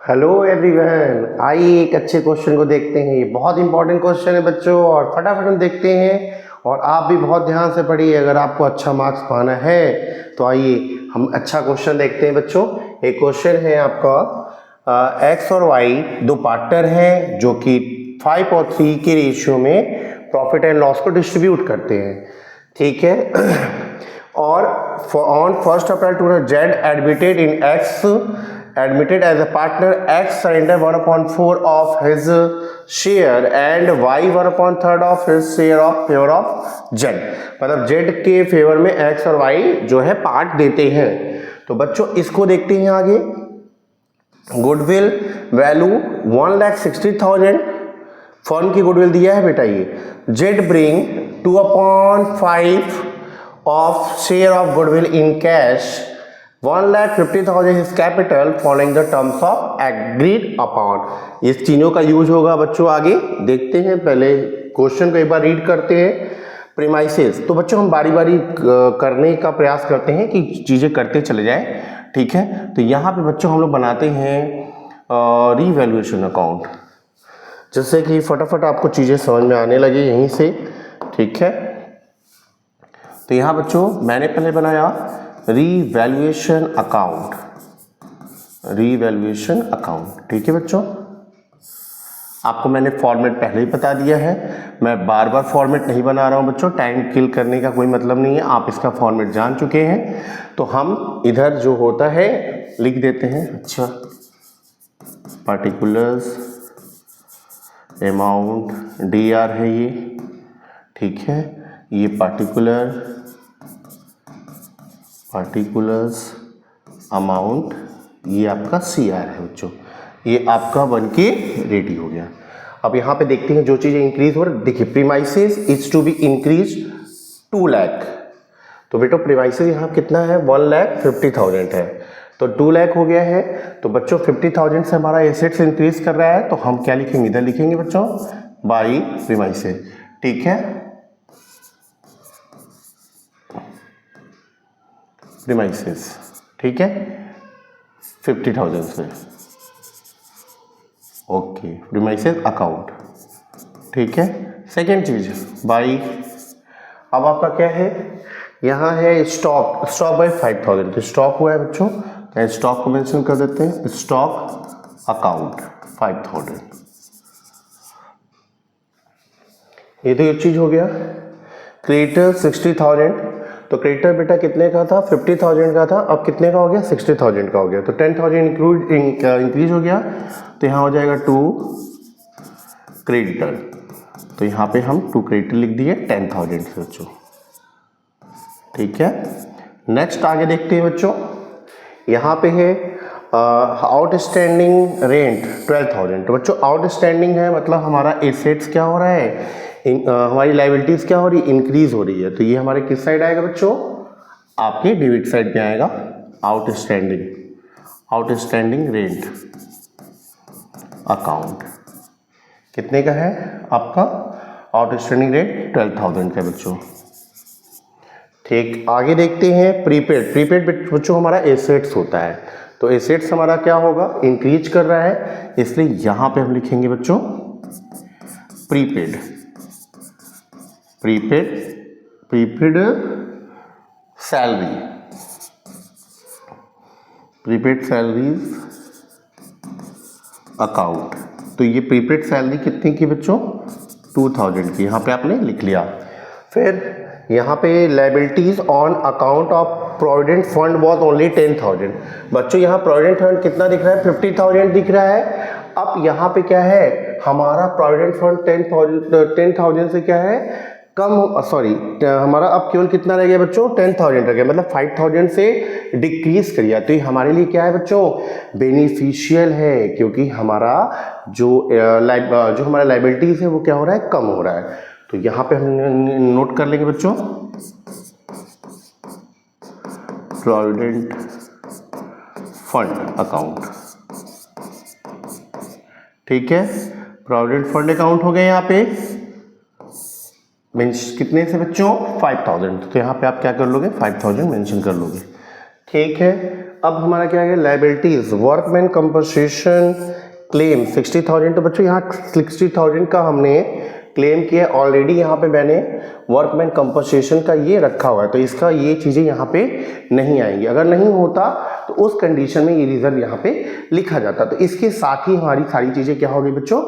Hello everyone, आइए एक अच्छे क्वेश्चन को देखते हैं। ये बहुत इंपॉर्टेंट क्वेश्चन है बच्चों, और फटाफट हम देखते हैं। और आप भी बहुत ध्यान से पढ़िए अगर आपको अच्छा मार्क्स पाना है। तो आइए हम अच्छा क्वेश्चन देखते हैं बच्चों। एक क्वेश्चन है आपका, एक्स और वाई दो पार्टनर हैं जो कि 5 और 3 के रेशियो में प्रॉफिट एंड लॉस को डिस्ट्रीब्यूट करते हैं, ठीक है। और on 1 April 2000 admitted as a partner, X surrendered 1/4 of his share and Y 1/3 of his share of favor of Z। मतलब Z के फेवर में X और Y जो है पार्ट देते हैं। तो बच्चों इसको देखते हैं आगे। गुडविल वैल्यू 1,60,000 फर्म की गुडविल दिया है बेटा। ये Z bring 2/5 of share of goodwill in cash 1,50,000 is capital following the terms of agreed upon। इस तीनों का यूज होगा बच्चों, आगे देखते हैं। पहले क्वेश्चन को एक बार रीड करते हैं। प्रीमाइसेस, तो बच्चों हम बारी बारी करने का प्रयास करते हैं कि चीजें करते चले जाएं, ठीक है। तो यहाँ पे बच्चों हम लोग बनाते हैं रीवैल्यूएशन अकाउंट, जिससे कि फटाफट आपको चीजें समझ में आने लगे यहीं से, ठीक है। तो यहाँ बच्चों मैंने पहले बनाया रीवैल्यूएशन अकाउंट, रीवैल्यूएशन अकाउंट, ठीक है बच्चों। आपको मैंने फॉर्मेट पहले ही बता दिया है, मैं बार बार फॉर्मेट नहीं बना रहा हूँ बच्चों, टाइम किल करने का कोई मतलब नहीं है, आप इसका फॉर्मेट जान चुके हैं। तो हम इधर जो होता है लिख देते हैं। अच्छा, पार्टिकुलर्स अमाउंट DR है ये, ठीक है। ये पार्टिकुलर्स अमाउंट, ये आपका CR है बच्चों। ये आपका बन के रेडी हो गया। अब यहाँ पे देखते हैं जो चीज़ें इंक्रीज हो रही। देखिए premises is to be increase 2 lakh. तो बेटा प्रीमाइसेस यहाँ कितना है, 1,50,000 है, तो 2 लाख हो गया है। तो बच्चों 50,000 से हमारा एसेट्स इंक्रीज कर रहा है, तो हम क्या लिखेंगे, इधर लिखेंगे बच्चों बाई प्रीमाइसेस, ठीक है। प्रीमाइसेस, ठीक है, 50,000 से, ओके। प्रीमाइसेस अकाउंट, ठीक है। सेकेंड चीज बाई, अब आपका क्या है, यहाँ है स्टॉक, स्टॉक बाई 5,000। तो स्टॉक हुआ है बच्चों, तो स्टॉक को मेंशन कर देते हैं, स्टॉक अकाउंट 5,000। ये तो एक चीज हो गया। क्रेडिटर 60,000, तो क्रेडिटर बेटा कितने का था, 50,000 का था, अब कितने का हो गया, 60,000 का हो गया। तो 10,000 इंक्रीज हो गया, तो यहाँ हो जाएगा 2 क्रेडिटर। तो यहाँ पे हम 2 क्रेडिटर लिख दिए 10,000 से बच्चों, ठीक है। नेक्स्ट आगे देखते हैं बच्चों। यहाँ पे है आउटस्टैंडिंग रेंट 12,000। तो बच्चों आउटस्टैंडिंग है मतलब हमारा एसेट्स क्या हो रहा है, हमारी लाइबिलिटीज क्या हो रही है, इंक्रीज हो रही है। तो ये हमारे किस साइड आएगा बच्चों, आपके डेबिट साइड में आएगा। आउटस्टैंडिंग रेंट अकाउंट कितने का है आपका, आउटस्टैंडिंग रेंट 12,000 का बच्चों, ठीक। आगे देखते हैं प्रीपेड। प्रीपेड बच्चों हमारा एसेट्स होता है, तो एसेट्स हमारा क्या होगा, इंक्रीज कर रहा है, इसलिए यहां पे हम लिखेंगे बच्चों prepaid. Prepaid salary, prepaid salaries account. तो ये प्रीपेड सैलरी कितने की बच्चों, 2,000 की, यहाँ पे आपने लिख लिया। फिर यहाँ पे liabilities on account of provident fund was only 10,000। बच्चों यहाँ प्रोविडेंट फंड कितना दिख रहा है, 50,000 दिख रहा है। अब यहाँ पे क्या है, हमारा प्रोविडेंट फंड 10,000 से क्या है कम, सॉरी हमारा अब केवल कितना रह गया बच्चों, 10,000 रह गया, मतलब 5,000 से डिक्रीज करिए। तो ये हमारे लिए क्या है बच्चों, बेनिफिशियल है, क्योंकि हमारा जो हमारा लाइबिलिटीज है वो क्या हो रहा है, कम हो रहा है। तो यहाँ पे हम नोट कर लेंगे बच्चों प्रोविडेंट फंड अकाउंट, ठीक है। प्रोविडेंट फंड अकाउंट हो गया यहाँ पे, मीन्स कितने से बच्चों, 5,000। तो यहाँ पे आप क्या कर लोगे, 5,000 मेंशन कर लोगे, ठीक है। अब हमारा क्या है, लाइबिलिटीज, वर्कमैन कंपनसेशन क्लेम 60,000। तो बच्चों यहाँ 60,000 का हमने क्लेम किया ऑलरेडी, यहाँ पे मैंने वर्कमैन कंपनसेशन का ये रखा हुआ है, तो इसका ये चीज़ें यहाँ पे नहीं आएंगी। अगर नहीं होता तो उस कंडीशन में ये रिजर्व यहाँ पे लिखा जाता। तो इसके साथ ही हमारी सारी चीज़ें क्या हो गई बच्चों,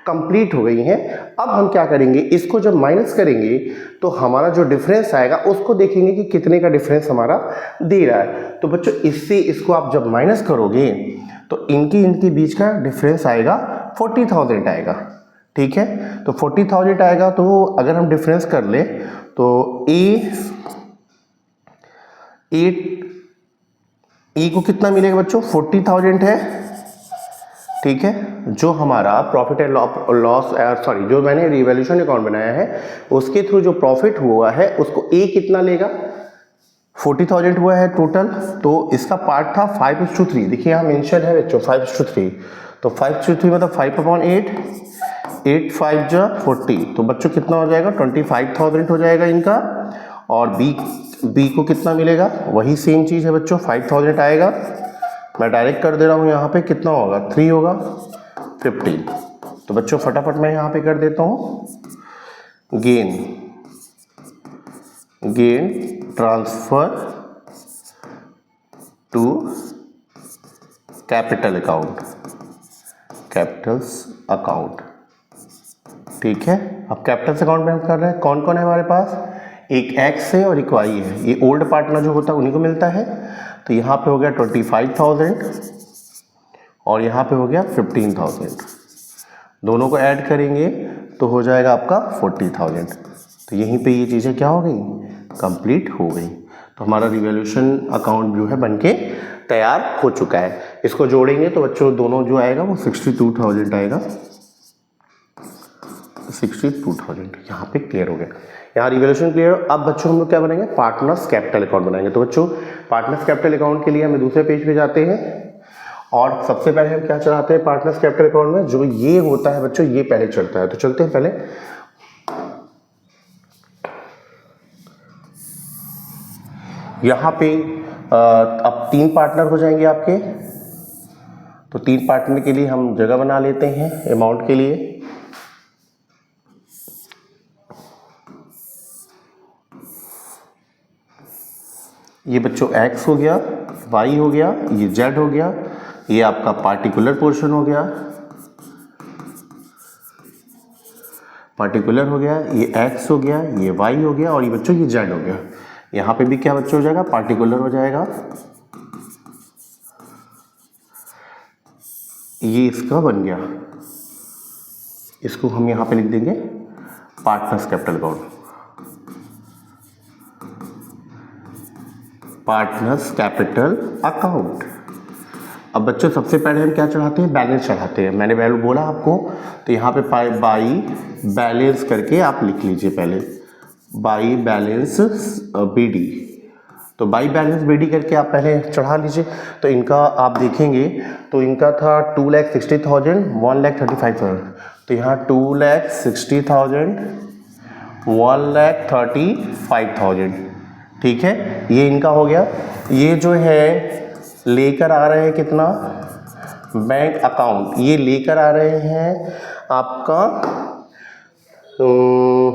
कंप्लीट हो गई हैं। अब हम क्या करेंगे, इसको जब माइनस करेंगे तो हमारा जो डिफरेंस आएगा उसको देखेंगे कि कितने का डिफरेंस हमारा दे रहा है। तो बच्चों इससे इसको आप जब माइनस करोगे तो इनके बीच का डिफरेंस आएगा 40,000 आएगा। ठीक है, तो 40,000 आएगा। तो अगर हम डिफरेंस कर ले तो ए को कितना मिलेगा बच्चों, 40,000 है। ठीक है, जो हमारा प्रॉफिट एंड लॉस सॉरी जो मैंने रिवैल्यूएशन अकाउंट बनाया है उसके थ्रू जो प्रॉफिट हुआ है उसको ए कितना लेगा, 40,000 हुआ है टोटल। तो इसका पार्ट था 5:3। देखिए यहाँ मेंशन है बच्चों 5:3। तो 5:3 मतलब 5/8, 8 5 जा 40। तो बच्चों कितना हो जाएगा, 25,000 हो जाएगा इनका। और बी को कितना मिलेगा, वही सेम चीज़ है बच्चों, 5,000 आएगा। मैं डायरेक्ट कर दे रहा हूँ, यहाँ पे कितना होगा, 3 होगा 15। तो बच्चों फटाफट मैं यहाँ पे कर देता हूँ, gain transfer to capital account. ठीक है, अब कैपिटल अकाउंट में हम कर रहे हैं, कौन कौन है हमारे पास, एक एक्स है और एक वाई है। ये ओल्ड पार्टनर जो होता है उन्हीं को मिलता है। तो यहाँ पे हो गया 25,000 और यहाँ पे हो गया 15,000। दोनों को ऐड करेंगे तो हो जाएगा आपका 40,000। तो यहीं पे ये चीज़ें क्या हो गई, कंप्लीट हो गई। तो हमारा रिवैल्यूएशन अकाउंट जो है बनके तैयार हो चुका है। इसको जोड़ेंगे तो बच्चों दोनों जो आएगा वो 62,000 आएगा। 62,000 यहाँ पे क्लियर हो गया, यहाँ रिवैल्यूएशन क्लियर। अब बच्चों हम लोग क्या बनाएंगे, पार्टनर्स कैपिटल अकाउंट बनाएंगे। तो बच्चों पार्टनर्स कैपिटल अकाउंट के लिए हमें दूसरे पेज पे जाते हैं और सबसे पहले हम क्या चढ़ाते हैं पार्टनर्स कैपिटल अकाउंट में, जो ये होता है बच्चों ये पहले चढ़ता है। तो चलते हैं पहले, यहाँ पे अब 3 पार्टनर हो जाएंगे आपके। तो 3 पार्टनर के लिए हम जगह बना लेते हैं अमाउंट के लिए। ये बच्चों x हो गया, y हो गया, ये z हो गया, ये आपका पार्टिकुलर पोर्शन हो गया, ये x हो गया, ये y हो गया और ये बच्चों ये z हो गया। यहाँ पे भी क्या बच्चों हो जाएगा, पार्टिकुलर हो जाएगा। ये इसका बन गया, इसको हम यहाँ पे लिख देंगे partners capital account, partners capital account. अब बच्चों सबसे पहले हम क्या चढ़ाते हैं, बैलेंस चढ़ाते हैं। मैंने वैल्यू बोला आपको, तो यहाँ पे बाई बैलेंस करके आप लिख लीजिए पहले, बाई बैलेंस बीडी। तो बाई बैलेंस बीडी करके आप पहले चढ़ा लीजिए। तो इनका आप देखेंगे तो इनका था 2,60,000, 1,35,000। तो यहाँ 2,60,000, 1,35,000। ठीक है, ये इनका हो गया। ये जो है लेकर आ रहे हैं कितना, बैंक अकाउंट, ये लेकर आ रहे हैं आपका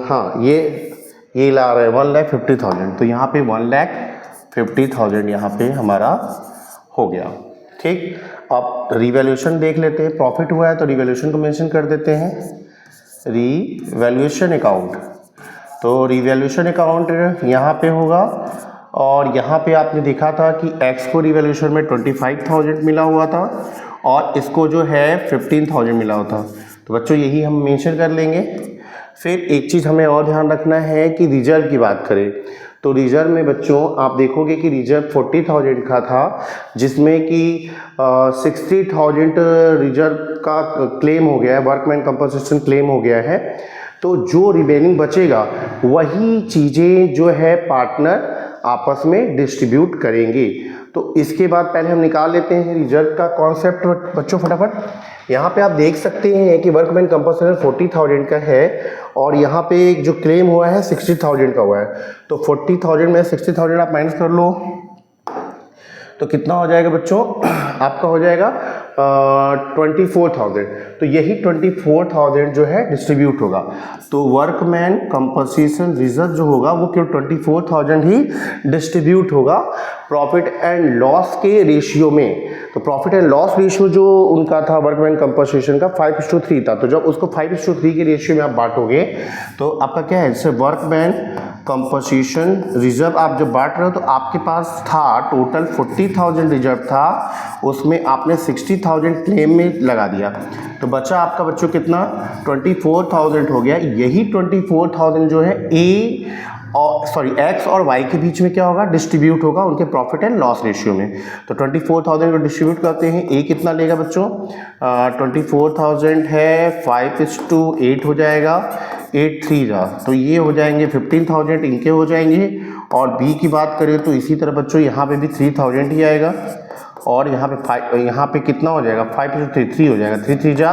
हाँ ये ला रहे हैं 1,50,000। तो यहाँ पे 1,50,000 यहाँ पे हमारा हो गया। ठीक, अब रिवैल्यूएशन देख लेते हैं। प्रॉफिट हुआ है तो रिवैल्यूएशन को मेंशन कर देते हैं, रिवैल्यूएशन अकाउंट। तो रिवैल्यूएशन अकाउंट यहाँ पे होगा और यहाँ पे आपने देखा था कि x को रिवैल्यूएशन में 25,000 मिला हुआ था और इसको जो है 15,000 मिला हुआ था। तो बच्चों यही हम मेंशन कर लेंगे। फिर एक चीज़ हमें और ध्यान रखना है कि रिजर्व की बात करें तो रिजर्व में बच्चों आप देखोगे कि रिजर्व 40,000 का था, जिसमें कि 60,000 रिजर्व का क्लेम हो गया है, वर्कमैन कंपनसेशन क्लेम हो गया है। तो जो रिमेनिंग बचेगा वही चीज़ें जो है पार्टनर आपस में डिस्ट्रीब्यूट करेंगे। तो इसके बाद पहले हम निकाल लेते हैं रिजर्व का कॉन्सेप्ट बच्चों फटाफट। यहाँ पे आप देख सकते हैं कि वर्कमैन कंपनसेशन 40,000 का है और यहाँ पे जो क्लेम हुआ है 60,000 का हुआ है। तो 40,000 में 60,000 आप माइनस कर लो तो कितना हो जाएगा बच्चों, आपका हो जाएगा 24,000। तो यही 24,000 जो है डिस्ट्रीब्यूट होगा। तो वर्कमैन कंपनसेशन रिजर्व जो होगा वो केवल 24,000 ही डिस्ट्रीब्यूट होगा प्रॉफिट एंड लॉस के रेशियो में। तो प्रॉफिट एंड लॉस रेशियो जो उनका था वर्कमैन कंपनसेशन का 5:3 था। तो जब उसको 5:3 के रेशियो में आप बांटोगे तो आपका क्या है, जैसे वर्कमैन कंपनसेशन रिजर्व आप जब बांट रहे हो तो आपके पास था टोटल 40,000 रिजर्व था, उसमें आपने 60,000 क्लेम में लगा दिया, तो बचा आपका बच्चों कितना 24,000 हो गया। यही 24,000 जो है एक्स और वाई के बीच में क्या होगा, डिस्ट्रीब्यूट होगा उनके प्रॉफिट एंड लॉस रेशियो में। तो 24,000 को डिस्ट्रीब्यूट करते हैं, ए कितना लेगा बच्चों, 24,000 है 5:8 हो जाएगा, 8 3 जा, तो ये हो जाएंगे 15,000 इनके हो जाएंगे। और बी की बात करें तो इसी तरह बच्चों यहाँ पे भी 3,000 ही आएगा, और यहाँ पे कितना हो जाएगा 5:3 हो जाएगा, 3 3 जा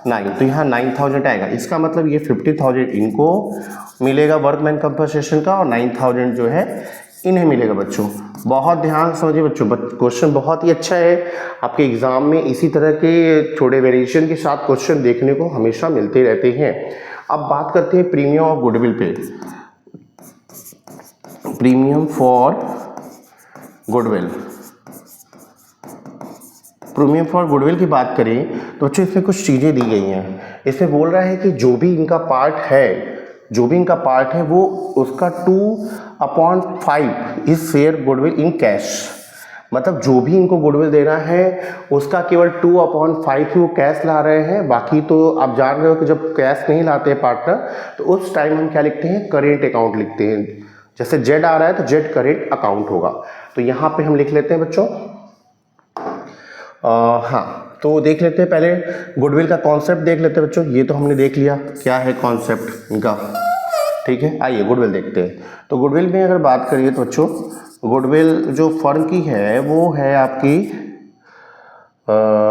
9, तो यहाँ 9,000 आएगा। इसका मतलब ये 50,000 इनको मिलेगा वर्कमैन कंपनसेशन का, और 9,000 जो है इन्हें मिलेगा बच्चों। बहुत ध्यान समझिए बच्चों, क्वेश्चन बहुत ही अच्छा है, आपके एग्जाम में इसी तरह के थोड़े वेरिएशन के साथ क्वेश्चन देखने को हमेशा मिलते रहते हैं। अब बात करते हैं प्रीमियम ऑफ गुडविल पे। Premium for goodwill, premium for goodwill की बात करें तो बच्चों इसमें कुछ चीज़ें दी गई हैं। इसमें बोल रहा है कि जो भी इनका पार्ट है वो उसका 2/5 is share goodwill in cash. मतलब जो भी इनको गुडविल देना है उसका केवल 2/5 ही वो कैश ला रहे हैं। बाकी तो आप जान रहे हो कि जब कैश नहीं लाते हैं पार्टनर तो उस टाइम हम क्या लिखते हैं, करेंट अकाउंट लिखते हैं। जैसे जेड आ रहा है तो जेड करेंट अकाउंट होगा। तो यहाँ पे हम लिख लेते हैं बच्चों, हाँ तो देख लेते हैं पहले गुडविल का कॉन्सेप्ट देख लेते हैं बच्चों। ये तो हमने देख लिया क्या है कॉन्सेप्ट इनका, ठीक है। आइए गुडविल देखते हैं। तो गुडविल में अगर बात करिए तो बच्चों गुडविल जो फर्म की है वो है आपकी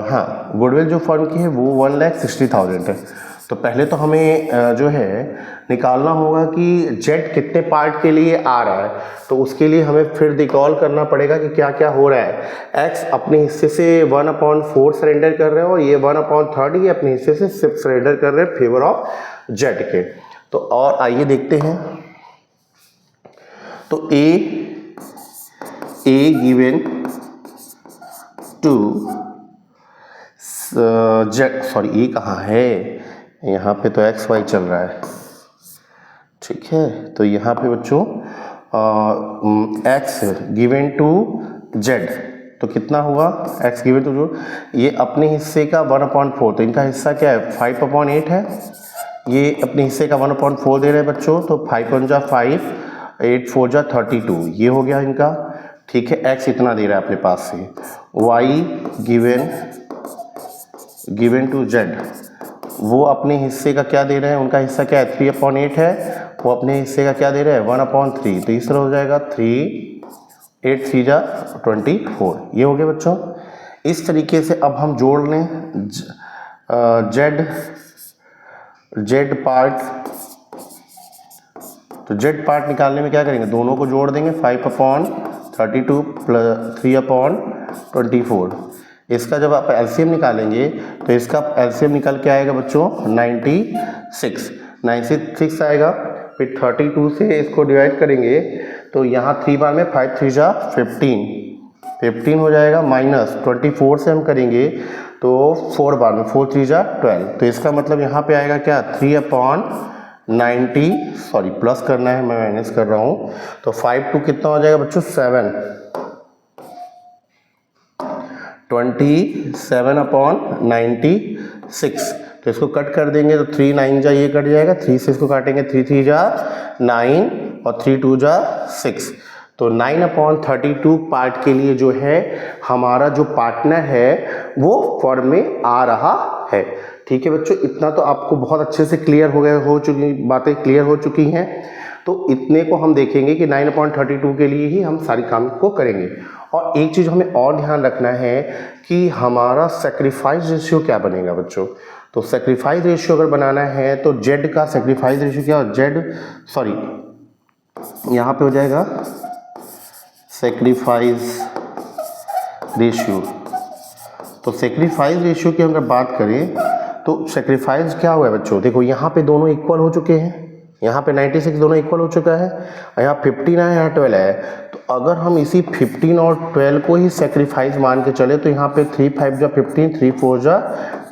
हाँ गुडविल जो फर्म की है वो 1,60,000 है। तो पहले तो हमें जो है निकालना होगा कि जेड कितने पार्ट के लिए आ रहा है। तो उसके लिए हमें फिर रिकॉल करना पड़ेगा कि क्या क्या हो रहा है। एक्स अपने हिस्से से 1/4 सरेंडर कर रहे हैं और ये 1/3 ये अपने हिस्से से सिर्फ सरेंडर कर रहे हैं फेवर ऑफ जेड के। तो और आइए देखते हैं। तो ए गिवन टू जेड, सॉरी ए कहाँ है, यहाँ पे तो एक्स वाई चल रहा है, ठीक है। तो यहाँ पे बच्चों एक्स गिवन टू जेड, तो कितना हुआ एक्स गिवन टू जो ये अपने हिस्से का 1/4, तो इनका हिस्सा क्या है 5/8 है। ये अपने हिस्से का 1/4 दे रहे हैं बच्चों, तो 5 1 जा 5, 8 4 जा 32, ये हो गया इनका, ठीक है। एक्स इतना दे रहा है अपने पास से। वाई गिवन टू जेड, वो अपने हिस्से का क्या दे रहे हैं, उनका हिस्सा क्या है 3/8 है, वो अपने हिस्से का क्या दे रहे हैं 1/3, तो इस तरह हो जाएगा 3 8 3 जा 24, ये हो गया बच्चों। इस तरीके से अब हम जोड़ लें जेड पार्ट। तो जेड पार्ट निकालने में क्या करेंगे, दोनों को जोड़ देंगे 5/32 + 3/24। इसका जब आप एलसीएम निकालेंगे तो इसका एलसीएम निकल के आएगा बच्चों 96 आएगा। फिर 32 से इसको डिवाइड करेंगे तो यहाँ 3 बार में 5 3 जा 15 हो जाएगा, माइनस 24 से हम करेंगे तो 4 बार में 4 3 जा 12, तो इसका मतलब यहाँ पे आएगा क्या 3/90, सॉरी प्लस करना है मैं माइनस कर रहा हूँ। तो 5 2 कितना हो जाएगा बच्चों 7, 27/96। तो इसको कट कर देंगे तो 3 9 जा ये कट जाएगा, 3 से इसको काटेंगे 3 3 जा 9 और 3 2 जा 6। तो 9/32 पार्ट के लिए जो है हमारा जो पार्टनर है वो फर्म में आ रहा है, ठीक है बच्चों। इतना तो आपको बहुत अच्छे से क्लियर बातें क्लियर हो चुकी हैं। तो इतने को हम देखेंगे कि 9/32 के लिए ही हम सारी काम को करेंगे। और एक चीज़ हमें और ध्यान रखना है कि हमारा सेक्रीफाइस रेशियो क्या बनेगा बच्चों। तो सेक्रीफाइस रेशियो अगर बनाना है तो जेड का सेक्रीफाइस रेशियो क्या हो, यहाँ पे हो जाएगा सेक्रीफाइस रेशियो। तो सेक्रीफाइस रेशियो की अगर बात करें तो सेक्रीफाइस क्या हुआ है बच्चों, देखो यहाँ पे दोनों इक्वल हो चुके हैं, यहाँ पे 96 दोनों इक्वल हो चुका है, यहाँ 15 है, यहाँ 12 है। तो अगर हम इसी 15 और 12 को ही सेक्रीफाइस मान के चले तो यहाँ पे 3 5 जा 15, 3 4 जा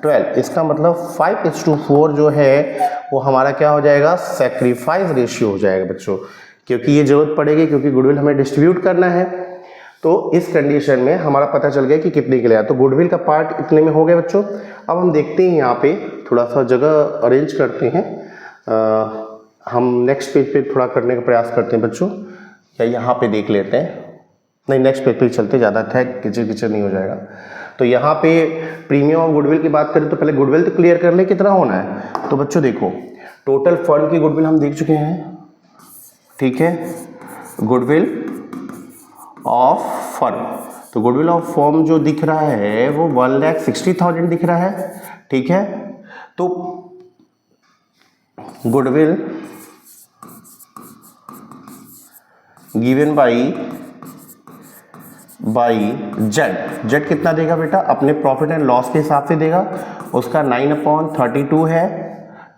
12, इसका मतलब 5:4 जो है वो हमारा क्या हो जाएगा, सेक्रीफाइस रेशियो हो जाएगा बच्चों, क्योंकि ये जरूरत पड़ेगी, क्योंकि गुडविल हमें डिस्ट्रीब्यूट करना है। तो इस कंडीशन में हमारा पता चल गया कि कितने के लिए आया, तो गुडविल का पार्ट इतने में हो गया बच्चों। अब हम देखते हैं यहाँ पे थोड़ा सा जगह अरेंज करते हैं, हम नेक्स्ट पेज पे थोड़ा करने का प्रयास करते हैं बच्चों, या यहाँ पे देख लेते हैं, नहीं नेक्स्ट पेज पे चलते, ज़्यादा था किचर किचर नहीं हो जाएगा। तो यहाँ पे प्रीमियम और गुडविल की बात करें तो पहले गुडविल तो क्लियर कर ले कितना होना है। तो बच्चों देखो टोटल फर्म की गुडविल हम देख चुके हैं, ठीक है, गुडविल ऑफ फर्म, तो गुडविल ऑफ फर्म जो दिख रहा है वो 1,60,000 दिख रहा है, ठीक है। तो गुडविल गिवन बाई जेड कितना देगा बेटा, अपने प्रॉफिट एंड लॉस के हिसाब से देगा, उसका 9/32 है,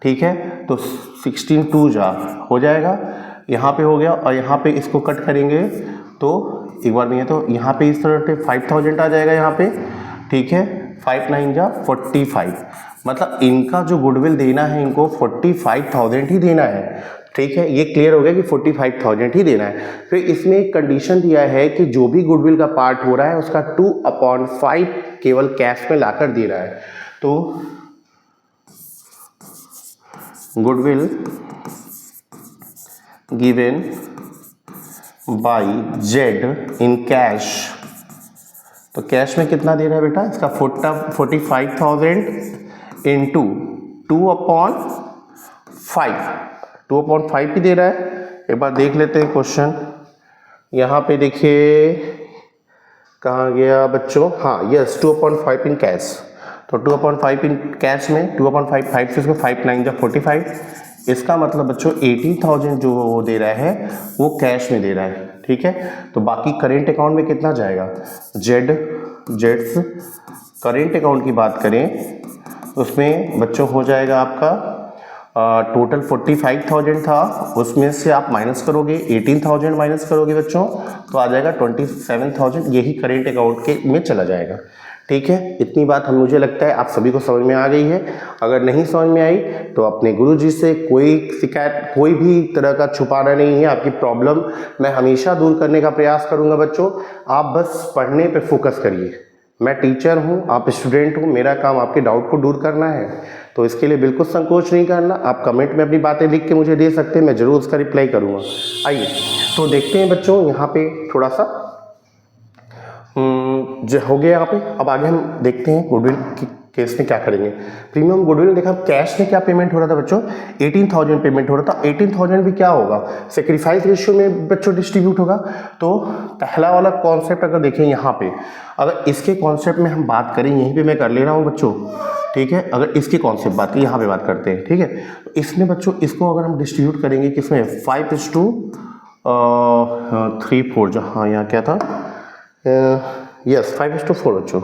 ठीक है। तो 16 जा हो जाएगा, यहाँ पे हो गया, और यहाँ पे इसको कट करेंगे तो एक बार नहीं है तो यहाँ पे इस तरह से 5,000 आ जाएगा यहाँ पे, ठीक है। 5 9 जा 45, मतलब इनका जो गुडविल देना है इनको 45,000 ही देना है, ठीक है। ये क्लियर हो गया कि 45,000 ही देना है। फिर इसमें एक कंडीशन दिया है कि जो भी गुडविल का पार्ट हो रहा है उसका 2/5 केवल कैश में लाकर दे रहा है। तो goodwill given by Z in cash, तो कैश में कितना दे रहा है बेटा, इसका 45,000 इंटू 2/5 ही दे रहा है। एक बार देख लेते हैं क्वेश्चन, यहाँ पे देखिए कहाँ गया बच्चों, हाँ यस 2/5 इन कैश, तो 2/5 इन कैश में 2/5 5 से 5 9 जा 45, इसका मतलब बच्चों 18,000 जो वो दे रहा है वो कैश में दे रहा है, ठीक है। तो बाकी करेंट अकाउंट में कितना जाएगा, जेड्स करेंट अकाउंट की बात करें उसमें बच्चों हो जाएगा आपका टोटल 45,000 था, उसमें से आप माइनस करोगे 18,000 माइनस करोगे बच्चों तो आ जाएगा 27,000, यही करेंट अकाउंट के में चला जाएगा, ठीक है। इतनी बात मुझे लगता है आप सभी को समझ में आ गई है। अगर नहीं समझ में आई तो अपने गुरुजी से कोई शिकायत, कोई भी तरह का छुपाना नहीं है, आपकी प्रॉब्लम मैं हमेशा दूर करने का प्रयास करूंगा बच्चों। आप बस पढ़ने पे फोकस करिए, मैं टीचर हूं, आप स्टूडेंट हो, मेरा काम आपके डाउट को दूर करना है, तो इसके लिए बिल्कुल संकोच नहीं करना। आप कमेंट में अपनी बातें लिख के मुझे दे सकते हैं, मैं जरूर उसका रिप्लाई करूंगा। आइए तो देखते हैं बच्चों, यहाँ पे थोड़ा सा जो हो गया यहाँ पे। अब आगे हम देखते हैं गुडविल की केस में क्या करेंगे। प्रीमियम गुडविल देखा कैश में क्या पेमेंट हो रहा था बच्चों, 18,000 पेमेंट हो रहा था। 18,000 भी क्या होगा, सेक्रीफाइस रेशियो में बच्चों डिस्ट्रीब्यूट होगा। तो पहला वाला कॉन्सेप्ट अगर देखें यहाँ पे, अगर इसके कॉन्सेप्ट में हम बात करें, यहीं पे मैं कर ले रहा हूँ बच्चों, ठीक है। अगर इसके कॉन्सेप्ट बात करें, यहाँ पे बात करते हैं, ठीक है। तो इसमें बच्चों इसको अगर हम डिस्ट्रीब्यूट करेंगे किसमें, 5:3/4 जो, हाँ यहाँ क्या था, यस 5:4 बच्चों।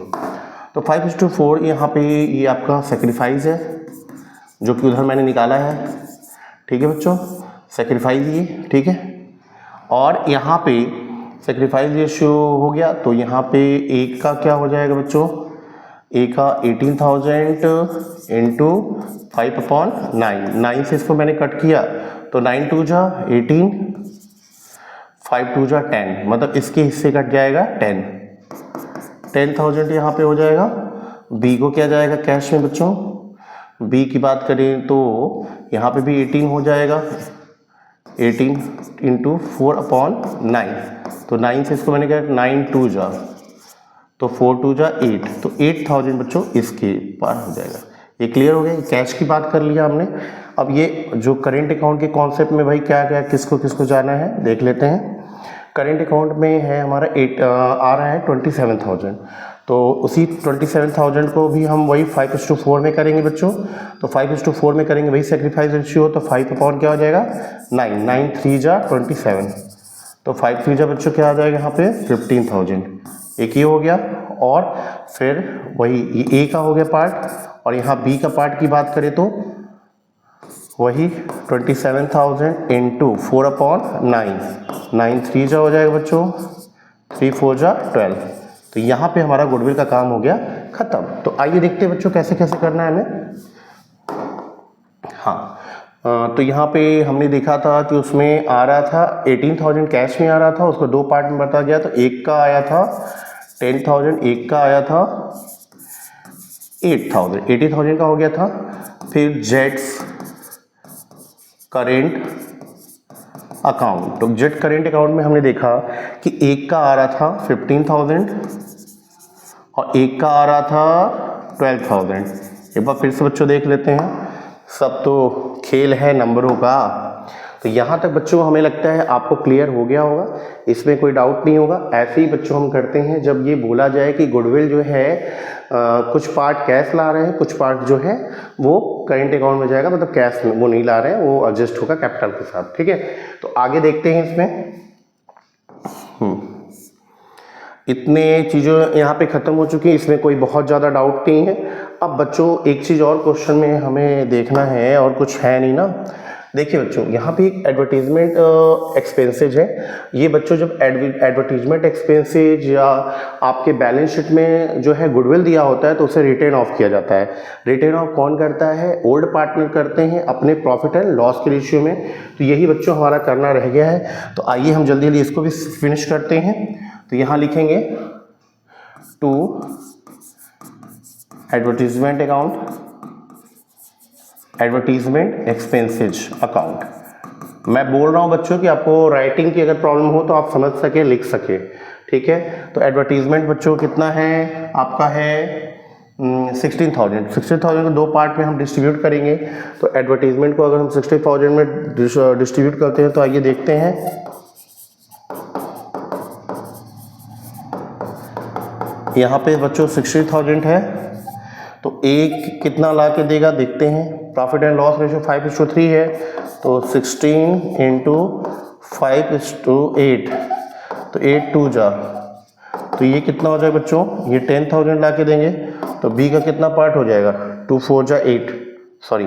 तो 5:4 यहाँ पे ये आपका सेक्रीफाइस है जो कि उधर मैंने निकाला है, ठीक है बच्चों, सेक्रीफाइस ये, ठीक है। और यहाँ पे सेक्रीफाइस रेशियो हो गया, तो यहाँ पे एक का क्या हो जाएगा बच्चों, एक का 18,000 इंटू 5/9, 9 से इसको मैंने कट किया तो 9 2 जा 18, 5 2 जा 10, मतलब इसके हिस्से कट जाएगा 10,000 यहाँ पे हो जाएगा। बी को क्या जाएगा कैश में बच्चों, बी की बात करें तो यहाँ पे भी 18 हो जाएगा, 18 इंटू 4/9, तो 9 से इसको मैंने क्या 9 2 जा, तो 4 2 जा 8, तो 8,000 बच्चों इसके पार हो जाएगा। ये क्लियर हो गया, कैश की बात कर लिया हमने। अब ये जो करेंट अकाउंट के कॉन्सेप्ट में भाई क्या क्या किसको किसको जाना है देख लेते हैं। करेंट अकाउंट में है हमारा आ रहा है 27,000, तो उसी 27,000 को भी हम वही 5:4 में करेंगे बच्चों। तो 5:4 में करेंगे वही सेक्रीफाइस रेशियो, तो 5 क्या हो जाएगा 9, 9 3 जा 27, तो 5 3 जा बच्चों क्या आ जाएगा यहाँ पे 15,000, एक ये हो गया, और फिर वही ए का हो गया पार्ट, और यहाँ बी का पार्ट की बात करें तो वही 27,000 इंटू 4/9, 9 3 जा हो जाएगा बच्चों, 3 4 जा 12। तो यहाँ पे हमारा गुडविल का काम हो गया खत्म। तो आइए देखते हैं बच्चों कैसे कैसे करना है हमें। हाँ, तो यहाँ पे हमने देखा था कि उसमें आ रहा था 18,000 कैश में आ रहा था, उसको दो पार्ट में बता गया। तो एक का आया था 10,000, एक का आया था 8,000, 80,000 का हो गया था। फिर जेट्स करेंट अकाउंट, तो जेट करेंट अकाउंट में हमने देखा कि एक का आ रहा था 15,000 और एक का आ रहा था 12,000। एक बार फिर से बच्चों देख लेते हैं, सब तो खेल है नंबरों का। तो यहाँ तक बच्चों हमें लगता है आपको क्लियर हो गया होगा, इसमें कोई डाउट नहीं होगा। ऐसे ही बच्चों हम करते हैं जब ये बोला जाए कि गुडविल जो है कुछ पार्ट कैश ला रहे हैं, कुछ पार्ट जो है वो करेंट अकाउंट में जाएगा, मतलब कैश वो नहीं ला रहे हैं, वो एडजस्ट होगा कैपिटल के साथ। ठीक है, तो आगे देखते हैं इसमें। इतने चीज़ें यहाँ पे ख़त्म हो चुकी हैं, इसमें कोई बहुत ज़्यादा डाउट नहीं है। अब बच्चों एक चीज़ और क्वेश्चन में हमें देखना है, और कुछ है नहीं ना। देखिए बच्चों, यहाँ पे एक एडवर्टीजमेंट एक्सपेंसेज है। ये बच्चों जब एडवर्टीजमेंट एक्सपेंसेज या आपके बैलेंस शीट में जो है गुडविल दिया होता है तो उसे रिटेन ऑफ किया जाता है। रिटेन ऑफ कौन करता है? ओल्ड पार्टनर करते हैं अपने प्रॉफिट एंड लॉस के रेशियो में। तो यही बच्चों हमारा करना रह गया है। तो आइए हम जल्दी जल्दी इसको भी फिनिश करते हैं। तो यहाँ लिखेंगे to advertisement account, advertisement expenses account. मैं बोल रहा हूँ बच्चों कि आपको राइटिंग की अगर प्रॉब्लम हो तो आप समझ सके, लिख सके। ठीक है, तो एडवर्टीजमेंट बच्चों कितना है आपका? है 16,000। 16,000 को दो पार्ट में हम डिस्ट्रीब्यूट करेंगे। तो एडवर्टीजमेंट को अगर हम 60,000 में डिस्ट्रीब्यूट करते हैं तो आइए देखते हैं। यहाँ पे बच्चों 60,000 है, तो एक कितना ला के देगा देखते हैं। प्रॉफिट एंड लॉस रेशियो 5:3 है, तो 16 इंटू 5:8, तो 8 2 जा, तो ये कितना हो जाएगा बच्चों? ये 10,000 ला के देंगे। तो बी का कितना पार्ट हो जाएगा? 2 4 जा 8, सॉरी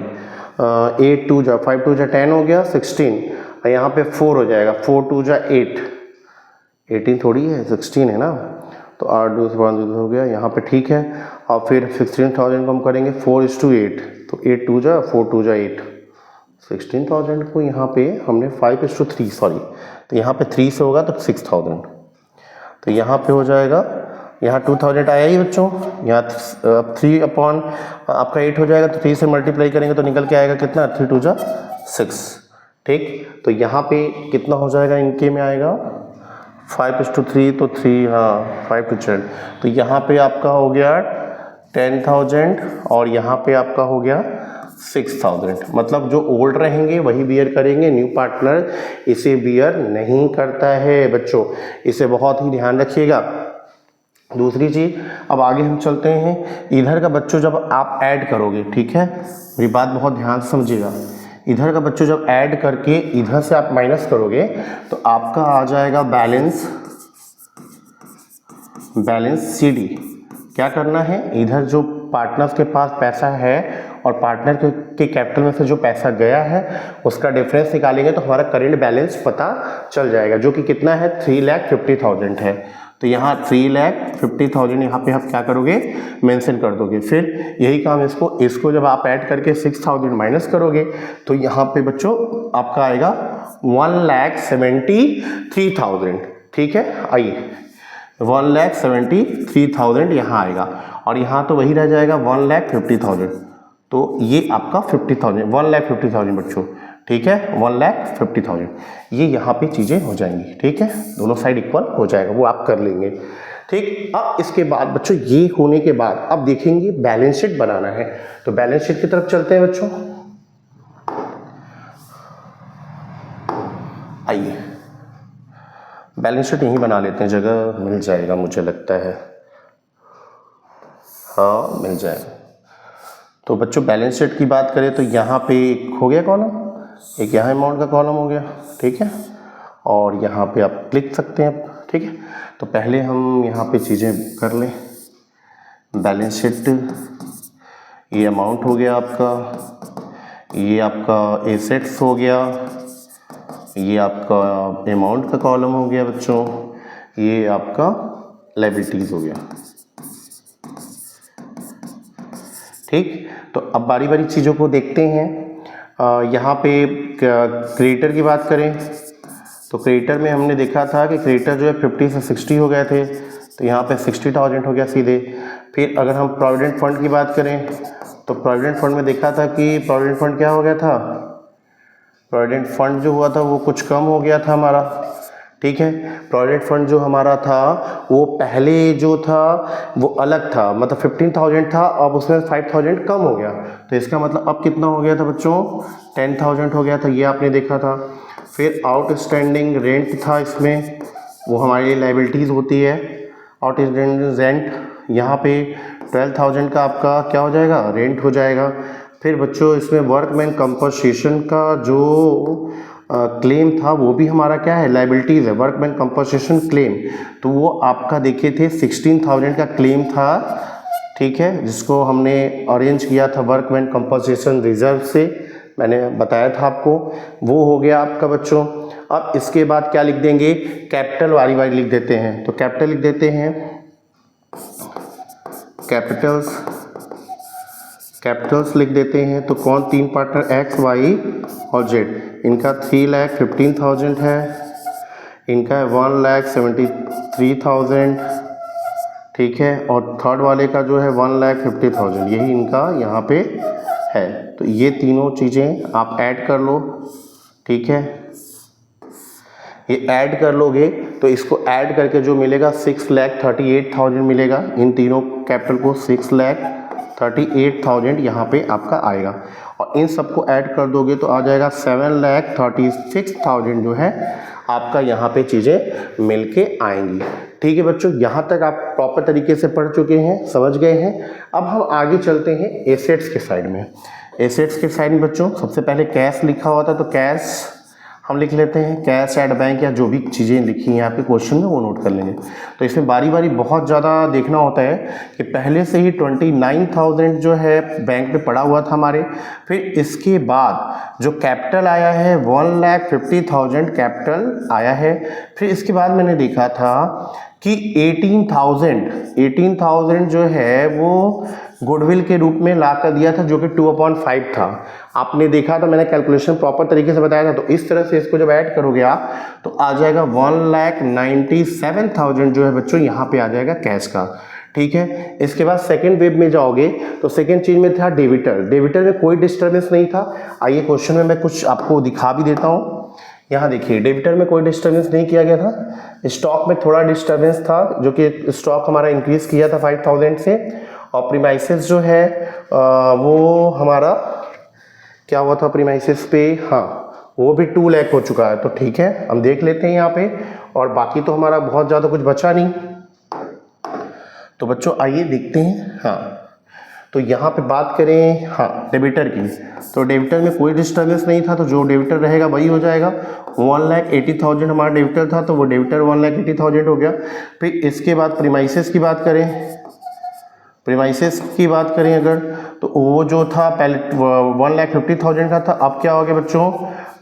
8 2 जा 5 2 जा 10 हो गया 16, और यहाँ पे 4 हो जाएगा 4 2 जा 8, 18 थोड़ी है 16 है ना। तो 8 2 हो गया यहाँ पे, ठीक है। और फिर 16,000 को हम करेंगे 4:8, तो 8 2 जा 4 2 जा 8, 16,000 को यहाँ पे हमने 5:3, सॉरी, तो यहाँ पे 3 से होगा तो 6,000, तो यहाँ पे हो जाएगा, यहाँ 2,000 आया ही बच्चों, यहाँ 3 अपॉन आपका 8 हो जाएगा, तो 3 से मल्टीप्लाई करेंगे तो निकल के आएगा कितना? 3 2 जा 6। ठीक, तो यहाँ पे कितना हो जाएगा? इनके में आएगा 5:3, तो 3, हाँ 5 to 10, तो यहाँ पे आपका हो गया 10,000 और यहाँ पे आपका हो गया 6,000। मतलब जो ओल्ड रहेंगे वही बियर करेंगे, न्यू पार्टनर इसे बियर नहीं करता है बच्चों, इसे बहुत ही ध्यान रखिएगा। दूसरी चीज़, अब आगे हम चलते हैं। इधर का बच्चों जब आप ऐड करोगे, ठीक है, मेरी बात बहुत ध्यान से समझिएगा। इधर का बच्चों जब ऐड करके इधर से आप माइनस करोगे तो आपका आ जाएगा बैलेंस CD। क्या करना है? इधर जो पार्टनर्स के पास पैसा है और पार्टनर के कैपिटल में से जो पैसा गया है उसका डिफरेंस निकालेंगे तो हमारा करेंट बैलेंस पता चल जाएगा, जो कि कितना है? 3,50,000 है। तो यहाँ 3,50,000 यहाँ पे आप क्या करोगे? मेंशन कर दोगे। फिर यही काम इसको जब आप ऐड करके 6,000 माइनस करोगे तो यहाँ पे बच्चों आपका आएगा 1,73,000। ठीक है, आइए 1,73,000 यहाँ आएगा, और यहाँ तो वही रह जाएगा 1,50,000। तो ये आपका 1,50,000 बच्चों, ठीक है, 1,50,000 ये यहाँ पे चीज़ें हो जाएंगी। ठीक है, दोनों साइड इक्वल हो जाएगा, वो आप कर लेंगे। ठीक, अब इसके बाद बच्चों ये होने के बाद अब देखेंगे बैलेंस शीट बनाना है। तो बैलेंस शीट की तरफ चलते हैं बच्चों। आइए बैलेंस शीट यहीं बना लेते हैं, जगह मिल जाएगा मुझे लगता है, हाँ मिल जाएगा। तो बच्चों बैलेंस शीट की बात करें तो यहाँ पे एक हो गया कॉलम, एक यहाँ अमाउंट का कॉलम हो गया, ठीक है, और यहाँ पे आप लिख सकते हैं। ठीक ठीक है, तो पहले हम यहाँ पे चीज़ें कर लें। बैलेंस शीट, ये अमाउंट हो गया आपका, ये आपका एसेट्स हो गया, ये आपका अमाउंट का कॉलम हो गया बच्चों, ये आपका लायबिलिटीज़ हो गया। ठीक, तो अब बारी बारी चीज़ों को देखते हैं। यहाँ पे क्रेडिटर की बात करें तो क्रेडिटर में हमने देखा था कि क्रेडिटर जो है 50 से 60 हो गए थे, तो यहाँ पे 60,000 हो गया सीधे। फिर अगर हम प्रोविडेंट फंड की बात करें तो प्रोविडेंट फंड में देखा था कि प्रोविडेंट फंड क्या हो गया था, प्रोविडेंट फंड जो हुआ था वो कुछ कम हो गया था हमारा। ठीक है, प्रोविडेंट फंड जो हमारा था वो पहले जो था वो अलग था, मतलब 15,000 था, अब उसमें 5,000 कम हो गया, तो इसका मतलब अब कितना हो गया था बच्चों, 10,000 हो गया था, ये आपने देखा था। फिर आउटस्टैंडिंग रेंट था इसमें, वो हमारे लिए लायबिलिटीज़ होती है। आउटस्टैंडिंग रेंट यहाँ पे 12,000 का आपका क्या हो जाएगा, रेंट हो जाएगा। फिर बच्चों इसमें वर्कमैन कंपनसेशन का जो क्लेम था वो भी हमारा क्या है, लायबिलिटीज़ है, वर्कमैन कंपनसेशन क्लेम, तो वो आपका देखे थे 16,000 का क्लेम था। ठीक है, जिसको हमने अरेंज किया था वर्कमैन कंपनसेशन रिजर्व से, मैंने बताया था आपको, वो हो गया आपका बच्चों। अब इसके बाद क्या लिख देंगे, कैपिटल वारी वारी लिख देते हैं, तो कैपिटल लिख देते हैं, कैपिटल्स लिख देते हैं। तो कौन तीन पार्टनर, एक्स वाई और जेड, इनका 3,15,000 है, इनका 1,73,000, ठीक है, और थर्ड वाले का जो है 1,50,000, यही इनका यहाँ पे है। तो ये तीनों चीज़ें आप ऐड कर लो। ठीक है, ये ऐड कर लोगे तो इसको ऐड करके जो मिलेगा 6,38,000 मिलेगा, इन तीनों कैपिटल को 6,38,000 यहाँ पे आपका आएगा, और इन सबको ऐड कर दोगे तो आ जाएगा 7,36,000 जो है आपका यहाँ पे चीज़ें मिलके आएंगी। ठीक है बच्चों, यहाँ तक आप प्रॉपर तरीके से पढ़ चुके हैं, समझ गए हैं। अब हम आगे चलते हैं एसेट्स के साइड में। एसेट्स के साइड में बच्चों सबसे पहले कैश लिखा हुआ था, तो कैश हम लिख लेते हैं, कैश एट बैंक, या जो भी चीज़ें लिखी हैं आपके क्वेश्चन में वो नोट कर लेंगे। तो इसमें बारी बारी बहुत ज़्यादा देखना होता है कि पहले से ही 29,000 जो है बैंक में पड़ा हुआ था हमारे, फिर इसके बाद जो कैपिटल आया है 1,50,000 कैपिटल आया है। फिर इसके बाद मैंने देखा था कि 18,000 जो है वो गुडविल के रूप में ला कर दिया था, जो कि 2/5 था। आपने देखा था, मैंने कैलकुलेशन प्रॉपर तरीके से बताया था, तो इस तरह से इसको जब ऐड करोगे आप तो आ जाएगा 1,97,000 जो है बच्चों यहाँ पे आ जाएगा कैश का। ठीक है, इसके बाद सेकंड वेब में जाओगे तो सेकंड चीज में था डेबिटर। डेबिटर में कोई डिस्टर्बेंस नहीं था। आइए क्वेश्चन में मैं कुछ आपको दिखा भी देता हूँ। यहाँ देखिए, डेबिटर में कोई डिस्टर्बेंस नहीं किया गया था, स्टॉक में थोड़ा डिस्टर्बेंस था, जो कि स्टॉक हमारा इंक्रीज किया था 5,000 से, और प्रीमाइसेस जो है वो हमारा क्या हुआ था प्रीमाइसेस पे, हाँ वो भी 2 लाख हो चुका है। तो ठीक है, हम देख लेते हैं यहाँ पे, और बाकी तो हमारा बहुत ज़्यादा कुछ बचा नहीं। तो बच्चों आइए देखते हैं। हाँ, तो यहाँ पे बात करें हाँ डेबिटर की, तो डेबिटर में कोई डिस्टर्बेंस नहीं था, तो जो डेबिटर रहेगा वही हो जाएगा। 1,80,000 हमारा डेबिटर था, तो वो डेबिटर 1,80,000 हो गया। फिर इसके बाद प्रीमाइसेस की बात करें, प्रीमाइसेस की बात करें अगर, तो वो जो था पहले 1,50,000 का था, अब क्या हो गया बच्चों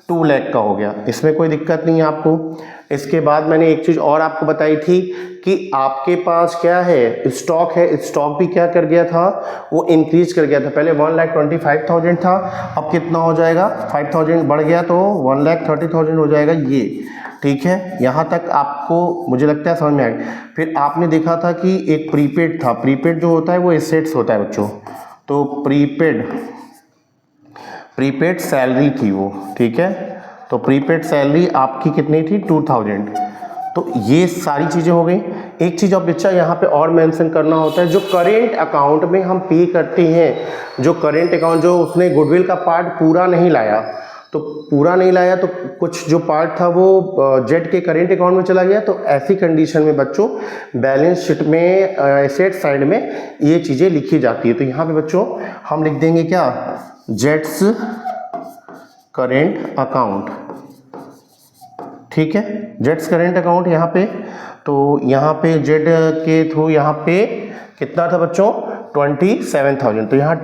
2 लाख का हो गया। इसमें कोई दिक्कत नहीं है आपको। इसके बाद मैंने एक चीज़ और आपको बताई थी कि आपके पास क्या है, स्टॉक है, स्टॉक भी क्या कर गया था, वो इंक्रीज कर गया था। पहले 1,25,000 था, अब कितना हो जाएगा, 5,000 बढ़ गया, तो 1,30,000 हो जाएगा ये। ठीक है, यहाँ तक आपको मुझे लगता है समझ में आएगा। फिर आपने देखा था कि एक प्रीपेड था, प्रीपेड जो होता है वो एसेट्स होता है बच्चों, तो प्रीपेड सैलरी थी वो। ठीक है, तो प्रीपेड सैलरी आपकी कितनी थी 2,000। तो ये सारी चीज़ें हो गई। एक चीज़ और बच्चा यहाँ पे और मेंशन करना होता है, जो करेंट अकाउंट में हम पे करते हैं, जो करेंट अकाउंट जो उसने गुडविल का पार्ट पूरा नहीं लाया, तो पूरा नहीं लाया तो कुछ जो पार्ट था वो जेड के करेंट अकाउंट में चला गया, तो ऐसी कंडीशन में बच्चों बैलेंस शीट में एसेट साइड में ये चीज़ें लिखी जाती है। तो यहाँ पे बच्चों हम लिख देंगे क्या, जेड्स करेंट अकाउंट। ठीक है, जेड्स करेंट अकाउंट यहाँ पे। तो यहाँ पे जेड के थ्रू यहाँ पे कितना था बच्चों 27,000, तो यहाँ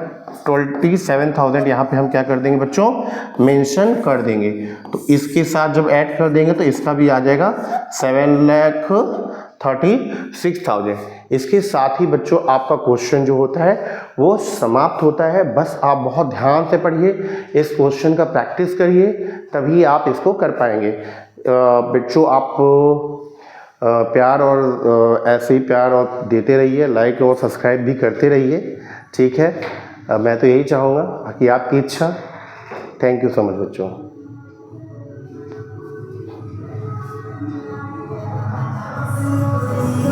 27,000 यहाँ पे हम क्या कर देंगे बच्चों मेंशन कर देंगे। तो इसके साथ जब ऐड कर देंगे तो इसका भी आ जाएगा 7,36,000। इसके साथ ही बच्चों आपका क्वेश्चन जो होता है वो समाप्त होता है। बस आप बहुत ध्यान से पढ़िए, इस क्वेश्चन का प्रैक्टिस करिए, तभी आप इसको कर पाएंगे। बच्चों आप प्यार और ऐसे ही प्यार और देते रहिए, लाइक और सब्सक्राइब भी करते रहिए, ठीक है। मैं तो यही चाहूँगा, बाकी आपकी इच्छा। थैंक यू सो मच बच्चों।